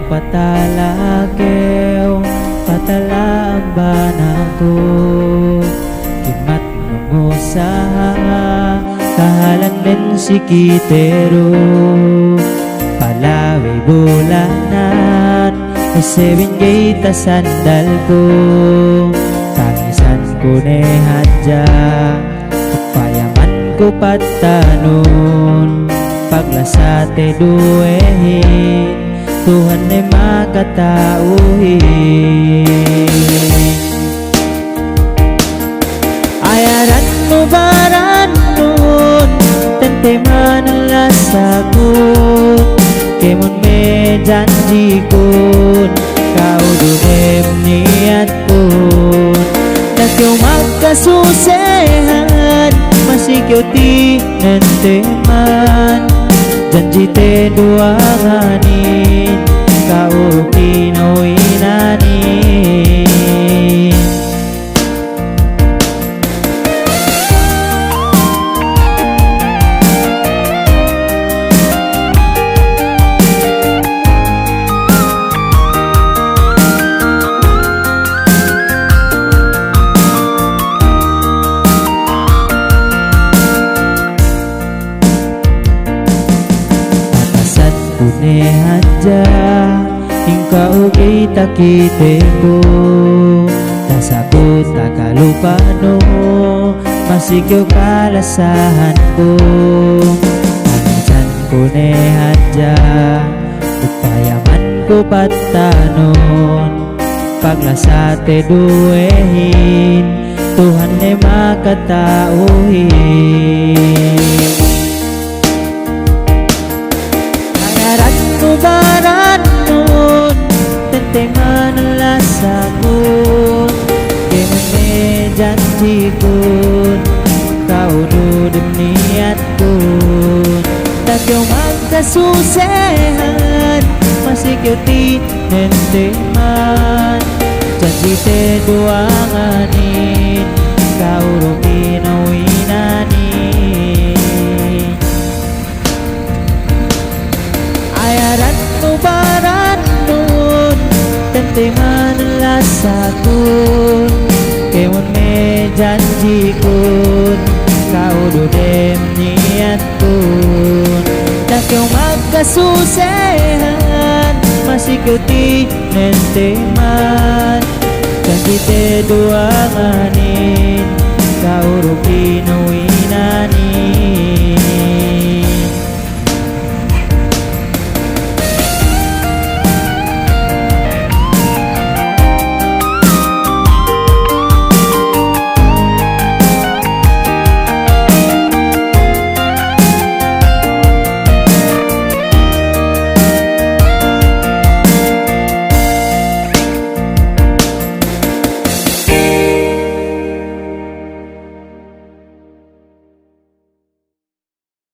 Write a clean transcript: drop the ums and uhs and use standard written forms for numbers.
patalakeo patala ang banako kimat nungusaha kahalan din si kitero palawi bulanan isewin gay sandal ko tangisan ko ne hadya payaman ko patanon paglasate duehin Tuhan ay makatauhin ayaran mo baran nun tante manalasagot kemon me janji kun kau dunem niat kun Nakyo magkasusehan Masikyo ti nenteman Janji te duanganin Kau kinoinanin Pune haja Hingkau kita kiteko Tasaku tak kalupa no Masih kau kalasahan ko Panasan pune haja Upayaman ko patanon Paglasate duehin Tuhan ay makatauhin Baran nun Tente manalasagun Kemon me janji kun Kau nudem niat kun Tak kau magkasusehan Masih kau ti nenteman Janji te duanganin Kau rukinawinanin Ayaran mo baran nun Tente manalasagun Kemon me janji kun Kau dudem niat kun Tak kau magkasusehan Masih kau ti nenteman Janji te duanganin Kau rukinawinanin